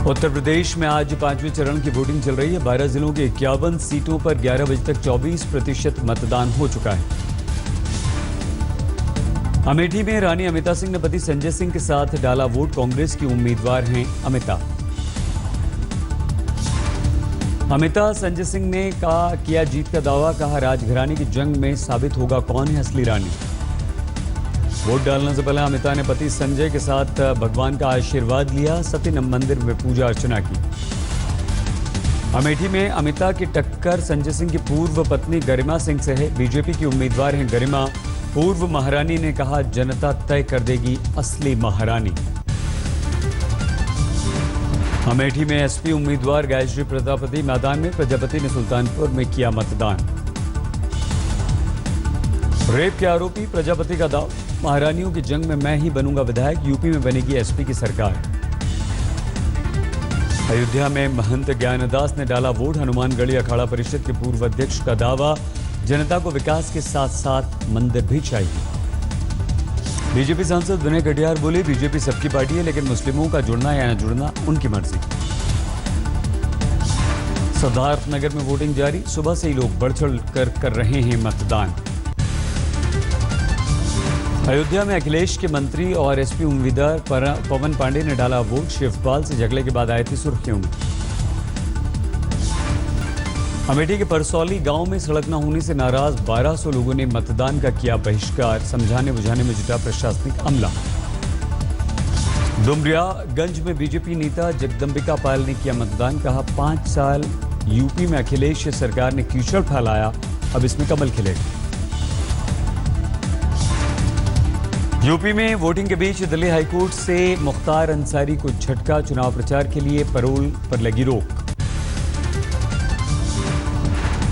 उत्तर प्रदेश में आज 5वें चरण की वोटिंग चल रही है। 12 जिलों के 51 सीटों पर 11 बजे तक 24% मतदान हो चुका है। अमेठी में रानी अमिता सिंह ने पति संजय सिंह के साथ डाला वोट। कांग्रेस की उम्मीदवार हैं अमिता। अमिता संजय सिंह ने किया जीत का दावा। कहा, राजघराने की जंग में साबित होगा कौन है असली रानी। वोट डालने से पहले अमिता ने पति संजय के साथ भगवान का आशीर्वाद लिया। सती मंदिर में पूजा अर्चना की। अमेठी में अमिता की टक्कर संजय सिंह की पूर्व पत्नी गरिमा सिंह से है। बीजेपी की उम्मीदवार हैं गरिमा। पूर्व महारानी ने कहा, जनता तय कर देगी असली महारानी। अमेठी में एसपी उम्मीदवार गायत्री प्रजापति मैदान में। प्रजापति ने सुल्तानपुर में किया मतदान। रेप के आरोपी प्रजापति का दाव, महारानियों की जंग में मैं ही बनूंगा विधायक। यूपी में बनेगी एसपी की सरकार। अयोध्या में महंत ज्ञानदास ने डाला वोट। हनुमानगढ़ी अखाड़ा परिषद के पूर्व अध्यक्ष का दावा, जनता को विकास के साथ साथ मंदिर भी चाहिए। बीजेपी सांसद विनय कटियार बोले, बीजेपी सबकी पार्टी है, लेकिन मुस्लिमों का जुड़ना या न जुड़ना उनकी मर्जी। सिद्धार्थनगर में वोटिंग जारी। सुबह से ही लोग बढ़ चढ़ कर रहे हैं मतदान। अयोध्या में अखिलेश के मंत्री और एसपी उम्मीदवार पवन पांडे ने डाला वोट। शिवपाल से झगड़े के बाद आए थे सुर्खियों में। अमेठी के परसौली गांव में सड़क न होने से नाराज 1200 लोगों ने मतदान का किया बहिष्कार। समझाने बुझाने में जुटा प्रशासनिक अमला। डुमरियागंज में बीजेपी नेता जगदंबिका पाल ने किया मतदान। कहा, 5 साल यूपी में अखिलेश सरकार ने कीचड़ फैलाया, अब इसमें कमल खिलेगा। यूपी में वोटिंग के बीच दिल्ली हाईकोर्ट से मुख्तार अंसारी को झटका। चुनाव प्रचार के लिए पैरोल पर लगी रोक।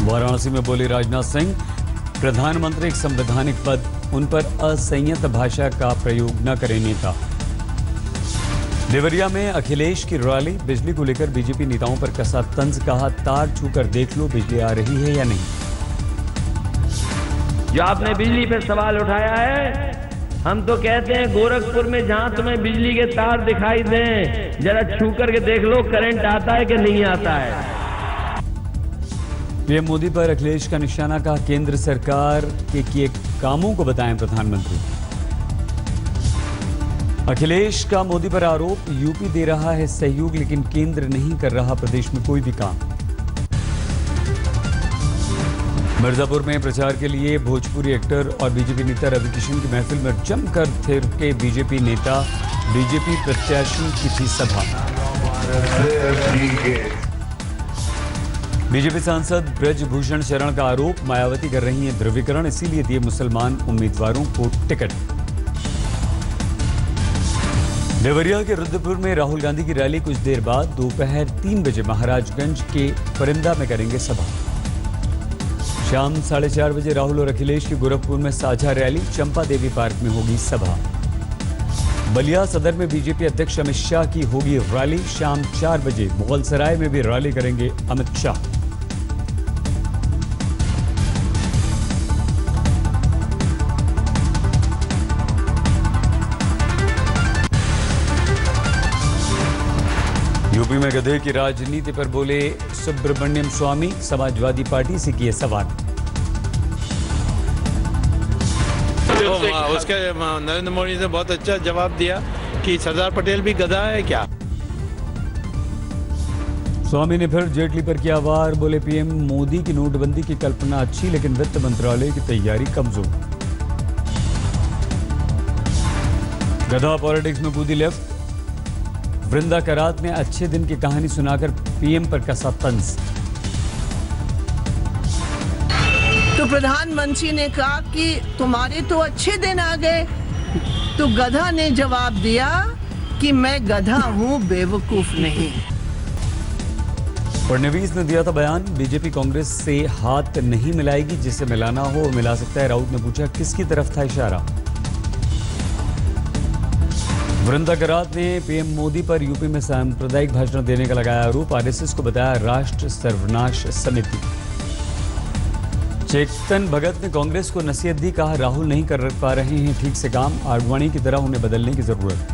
वाराणसी में बोले राजनाथ सिंह, प्रधानमंत्री एक संवैधानिक पद, उन पर असंयत भाषा का प्रयोग न करें नेता। देवरिया में अखिलेश की रैली। बिजली को लेकर बीजेपी नेताओं पर कसा तंज। कहा, तार छूकर देख लो बिजली आ रही है या नहीं। जो आपने बिजली पे सवाल उठाया है, हम तो कहते हैं गोरखपुर में जहां तुम्हें बिजली के तार दिखाई दें, जरा छू करके देख लो करंट आता है कि नहीं आता है। पीएम मोदी पर अखिलेश का निशाना। कहा, केंद्र सरकार के किए कामों को बताएं प्रधानमंत्री। अखिलेश का मोदी पर आरोप, यूपी दे रहा है सहयोग लेकिन केंद्र नहीं कर रहा प्रदेश में कोई भी काम। मिर्जापुर में प्रचार के लिए भोजपुरी एक्टर और बीजेपी नेता रवि किशन की महफिल में जमकर थिरके बीजेपी नेता। बीजेपी प्रत्याशी की थी सभा। बीजेपी सांसद ब्रजभूषण शरण का आरोप, मायावती कर रही हैं ध्रुवीकरण, इसीलिए दिए मुसलमान उम्मीदवारों को टिकट। देवरिया के रुद्रपुर में राहुल गांधी की रैली। कुछ देर बाद दोपहर 3 बजे महाराजगंज के परिंदा में करेंगे सभा। शाम 4:30 बजे राहुल और अखिलेश की गोरखपुर में साझा रैली। चंपा देवी पार्क में होगी सभा। बलिया सदर में बीजेपी अध्यक्ष अमित शाह की होगी रैली। शाम 4 बजे मुगलसराय में भी रैली करेंगे अमित शाह। यूपी में गधे की राजनीति पर बोले सुब्रमण्यम स्वामी, समाजवादी पार्टी से किए सवाल। उसके नरेंद्र मोदी ने बहुत अच्छा जवाब दिया कि सरदार पटेल भी गधा है क्या। स्वामी ने फिर जेटली पर किया वार। बोले, पीएम मोदी की नोटबंदी की कल्पना अच्छी लेकिन वित्त मंत्रालय की तैयारी कमजोर। गधा पॉलिटिक्स में कूदी लेफ्ट। वृंदा करात ने अच्छे दिन की कहानी सुनाकर पीएम पर कसा तंज। तो प्रधानमंत्री ने कहा कि तुम्हारे तो अच्छे दिन आ गए, तो गधा ने जवाब दिया कि मैं गधा हूं, बेवकूफ नहीं। फडणवीस ने दिया था बयान, बीजेपी कांग्रेस से हाथ नहीं मिलाएगी, जिसे मिलाना हो मिला सकता है। राउत ने पूछा, किसकी तरफ था इशारा। वृंदा करात ने पीएम मोदी पर यूपी में सांप्रदायिक भाषण देने का लगाया आरोप। आरएसएस को बताया राष्ट्र सर्वनाश समिति। चेतन भगत ने कांग्रेस को नसीहत दी। कहा, राहुल नहीं कर पा रहे हैं ठीक से काम, आडवाणी की तरह उन्हें बदलने की जरूरत।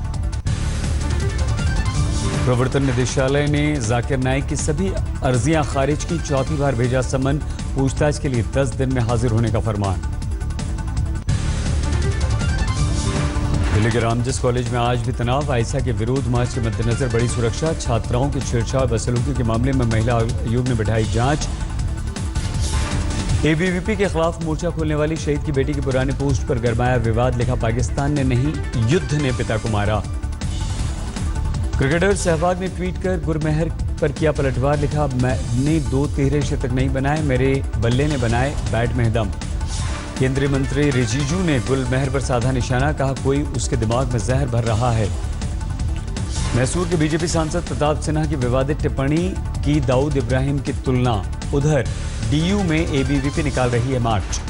प्रवर्तन निदेशालय ने जाकिर नाइक की सभी अर्जियां खारिज की, चौथी बार भेजा समन, पूछताछ के लिए 10 दिन में हाजिर होने का फरमान। दिल्ली के रामजस कॉलेज में आज भी तनाव, आयशा के विरोध मार्च के मद्देनजर बड़ी सुरक्षा, छात्राओं की छेड़छाड़ बदसलूकी के मामले में महिला आयोग ने बढ़ाई जांच। एबीवीपी के खिलाफ मोर्चा खोलने वाली शहीद की बेटी की पुरानी पोस्ट पर गरमाया विवाद, लिखा पाकिस्तान ने नहीं युद्ध ने पिता को मारा। क्रिकेटर सहवाग ने ट्वीट कर गुरमेहर पर किया पलटवार, लिखा मैंने 2 तिहरे शतक नहीं बनाए, मेरे बल्ले ने बनाए, बैट में दम। केंद्रीय मंत्री रिजिजू ने गुलमेहर पर साधा निशाना, कहा कोई उसके दिमाग में जहर भर रहा है। मैसूर के बीजेपी सांसद प्रताप सिन्हा की विवादित टिप्पणी की दाऊद इब्राहिम की तुलना। उधर डीयू में एबीवीपी निकाल रही है मार्च।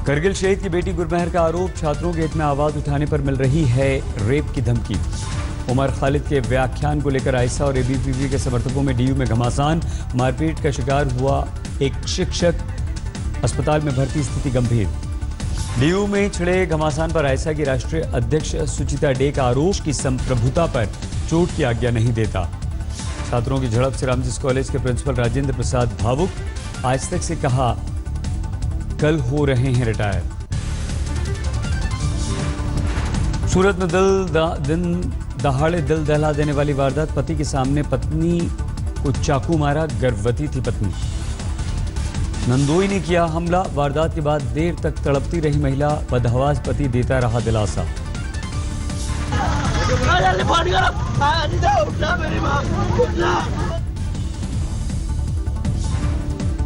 करगिल शहीद की बेटी गुरमेहर का आरोप, छात्रों के हित में आवाज उठाने पर मिल रही है रेप की धमकी। उमर खालिद के व्याख्यान को लेकर आयशा और एबीवीपी के समर्थकों में डीयू में घमासान, मारपीट का शिकार हुआ एक शिक्षक, अस्पताल में भर्ती, स्थिति गंभीर। डीयू में छिड़े घमासान पर आयशा की राष्ट्रीय अध्यक्ष सुचिता डे का आरोप की संप्रभुता पर चोट की आज्ञा नहीं देता। छात्रों की झड़प से रामजस कॉलेज के प्रिंसिपल राजेंद्र प्रसाद भावुक, आज तक से कहा कल हो रहे हैं रिटायर। सूरत में दिन दहाड़े दिल दहला देने वाली वारदात, पति के सामने पत्नी को चाकू मारा, गर्भवती थी पत्नी। नंदोई ने किया हमला, वारदात के बाद देर तक तड़पती रही महिला, बदहवास पति देता रहा दिलासा।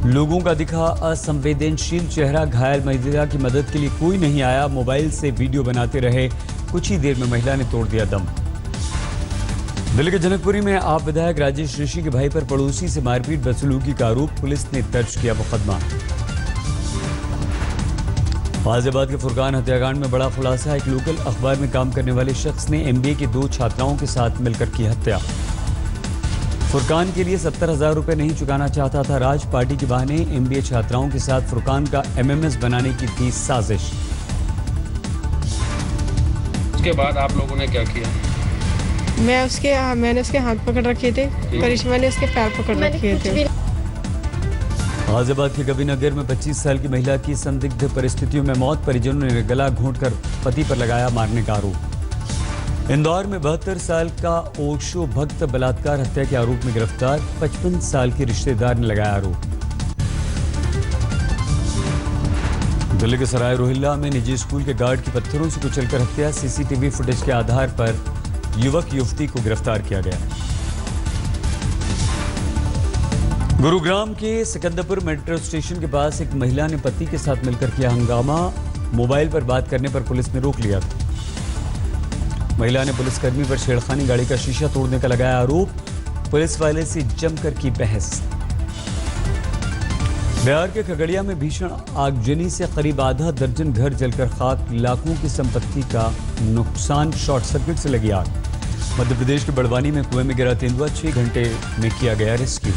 लोगों का दिखा असंवेदनशील चेहरा, घायल महिला की मदद के लिए कोई नहीं आया, मोबाइल से वीडियो बनाते रहे, कुछ ही देर में महिला ने तोड़ दिया दम। दिल्ली के जनकपुरी में आप विधायक राजेश ऋषि के भाई पर पड़ोसी से मारपीट बदसलूकी का आरोप, पुलिस ने दर्ज किया मुकदमा। गाजियाबाद के फुरकान हत्याकांड में बड़ा खुलासा, एक लोकल अखबार में काम करने वाले शख्स ने एमबीए की 2 छात्राओं के साथ मिलकर की हत्या। फुरकान के लिए 70,000 रुपए नहीं चुकाना चाहता था राज, पार्टी के बहाने एमबीए छात्राओं के साथ फुरकान का एमएमएस बनाने की थी साजिश। उसके बाद आप लोगों ने क्या किया? मैंने उसके हाथ पकड़ रखे थे, करिश्मा ने उसके पैर पकड़ रखे थे। गाजियाबाद के कबीरनगर में 25 साल की महिला की संदिग्ध परिस्थितियों में मौत, परिजनों ने गला घोंटकर पति पर लगाया मारने का आरोप। इंदौर में 72 साल का ओशो भक्त बलात्कार हत्या के आरोप में गिरफ्तार, 55 साल के रिश्तेदार ने लगाया आरोप। दिल्ली के सराय रोहिल्ला में निजी स्कूल के गार्ड की पत्थरों से कुचलकर हत्या, सीसीटीवी फुटेज के आधार पर युवक युवती को गिरफ्तार किया गया। गुरुग्राम के सिकंदरपुर मेट्रो स्टेशन के पास एक महिला ने पति के साथ मिलकर किया हंगामा, मोबाइल पर बात करने पर पुलिस ने रोक लिया था। महिला ने पुलिसकर्मी पर छेड़खानी, गाड़ी का शीशा तोड़ने का लगाया आरोप, पुलिस वाले से जमकर की बहस। बिहार के खगड़िया में भीषण आगजनी से करीब आधा दर्जन घर जलकर खाक, लाखों की संपत्ति का नुकसान, शॉर्ट सर्किट से लगी आग। मध्य प्रदेश के बड़वानी में कुएं में गिरा तेंदुआ, 6 घंटे में किया गया रेस्क्यू।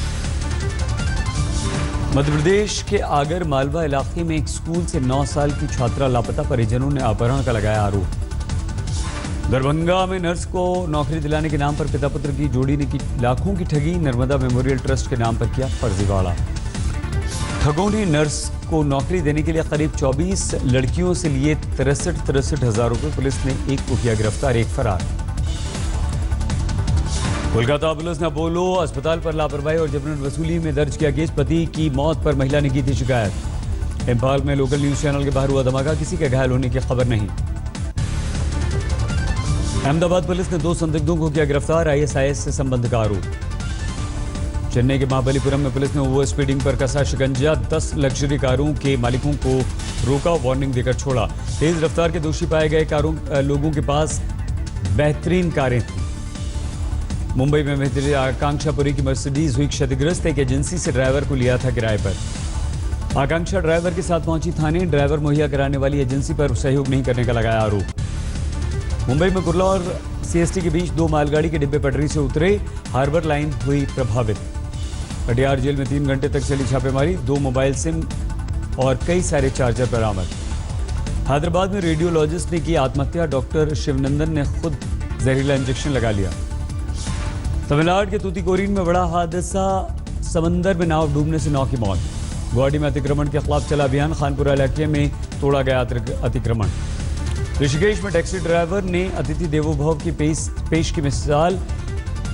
मध्य प्रदेश के आगर मालवा इलाके में एक स्कूल से 9 साल की छात्रा लापता, परिजनों ने अपहरण का लगाया आरोप। दरभंगा में नर्स को नौकरी दिलाने के नाम पर पिता पुत्र की जोड़ी ने की लाखों की ठगी, नर्मदा मेमोरियल ट्रस्ट के नाम पर किया फर्जीवाड़ा। ठगों ने नर्स को नौकरी देने के लिए करीब 24 लड़कियों से लिए 63 हजार रुपए, पुलिस ने एक को किया गिरफ्तार, एक फरार। कोलकाता पुलिस ने अपोलो अस्पताल पर लापरवाही और जबरन वसूली में दर्ज किया केस, पति की मौत पर महिला ने की थी शिकायत। इंफाल में लोकल न्यूज चैनल के बाहर हुआ धमाका, किसी के घायल होने की खबर नहीं। अहमदाबाद पुलिस ने 2 संदिग्धों को किया गिरफ्तार, आईएसआईएस से संबंध का आरोप। चेन्नई के महाबलीपुरम में पुलिस ने ओवर स्पीडिंग पर कसा शिकंजा, 10 लग्जरी कारों के मालिकों को रोका, वार्निंग देकर छोड़ा। तेज रफ्तार के दोषी पाए गए लोगों के पास बेहतरीन कारें थीं। मुंबई में महती आकांक्षापुरी की मर्सिडीज हुई क्षतिग्रस्त, एक एजेंसी से ड्राइवर को लिया था किराए पर। आकांक्षा ड्राइवर के साथ पहुंची थाने, ड्राइवर मुहैया कराने वाली एजेंसी पर सहयोग नहीं करने का लगाया आरोप। मुंबई में कुर्ला और सीएसटी के बीच 2 मालगाड़ी के डिब्बे पटरी से उतरे, हार्बर लाइन हुई प्रभावित। कटिहार जेल में 3 घंटे तक चली छापेमारी, 2 मोबाइल सिम और कई सारे चार्जर बरामद। हैदराबाद में रेडियोलॉजिस्ट ने की आत्महत्या, डॉक्टर शिवनंदन ने खुद जहरीला इंजेक्शन लगा लिया। तमिलनाडु के तूतीकोरिन में बड़ा हादसा, समंदर में नाव डूबने से 9 की मौत। गुवाहाटी में अतिक्रमण के खिलाफ चला अभियान, खानपुरा इलाके में तोड़ा गया अतिक्रमण। ऋषिकेश में टैक्सी ड्राइवर ने अतिथि देवो भव की पेश की मिसाल,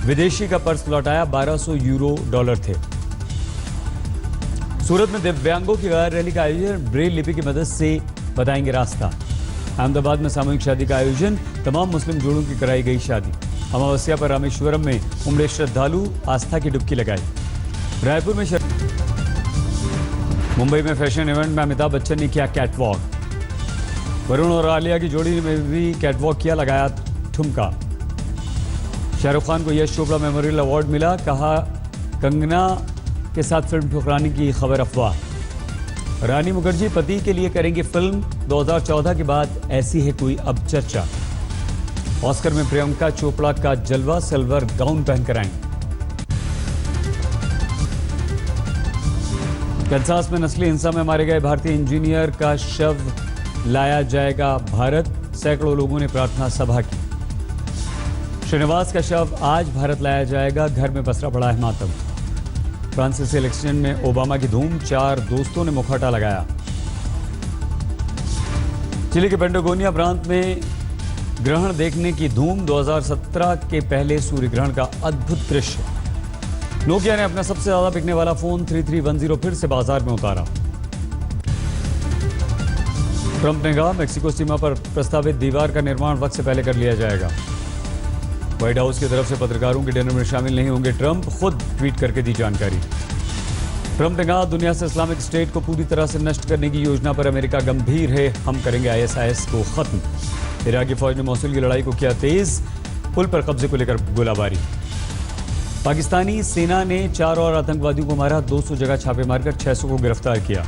विदेशी का पर्स लौटाया, 1200 यूरो डॉलर थे। सूरत में दिव्यांगों की गैर रैली का आयोजन, ब्रेल लिपि की मदद से बताएंगे रास्ता। अहमदाबाद में सामूहिक शादी का आयोजन, तमाम मुस्लिम जोड़ों की कराई गई शादी। अमावस्या पर रामेश्वरम में उमड़े श्रद्धालु, आस्था की डुबकी लगाई। रायपुर में मुंबई में फैशन इवेंट में अमिताभ बच्चन ने किया कैटवॉक। वरुण और आलिया की जोड़ी में भी कैटवॉक किया, लगाया ठुमका। शाहरुख खान को यश चोपड़ा मेमोरियल अवार्ड मिला, कहा कंगना के साथ फिल्म ठुकराने की खबर अफवाह। रानी मुखर्जी पति के लिए करेंगी फिल्म, 2014 के बाद ऐसी है कोई अब चर्चा। ऑस्कर में प्रियंका चोपड़ा का जलवा, सिल्वर गाउन पहनकर आएंगे। कंसास में नस्ली हिंसा में मारे गए भारतीय इंजीनियर का शव लाया जाएगा भारत, सैकड़ों लोगों ने प्रार्थना सभा की। श्रीनिवास का शव आज भारत लाया जाएगा, घर में पसरा पड़ा है मातम। फ्रांसीसी इलेक्शन में ओबामा की धूम, 4 दोस्तों ने मुखौटा लगाया। चिली के पेंटागोनिया प्रांत में ग्रहण देखने की धूम, 2017 के पहले सूर्य ग्रहण का अद्भुत दृश्य। नोकिया ने अपना सबसे ज्यादा बिकने वाला फोन 3310 फिर से बाजार में उतारा। ट्रंप ने कहा मेक्सिको सीमा पर प्रस्तावित दीवार का निर्माण वक्त से पहले कर लिया जाएगा। व्हाइट हाउस की तरफ से पत्रकारों के डिनर में शामिल नहीं होंगे ट्रंप, खुद ट्वीट करके दी जानकारी। ट्रंप ने कहा दुनिया से इस्लामिक स्टेट को पूरी तरह से नष्ट करने की योजना पर अमेरिका गंभीर है, हम करेंगे ISIS को खत्म। इराकी फौज ने मौसूल की लड़ाई को किया तेज, पुल पर कब्जे को लेकर गोलाबारी। पाकिस्तानी सेना ने 4 और आतंकवादियों को मारा, 200 जगह छापे मारकर 600 को गिरफ्तार किया।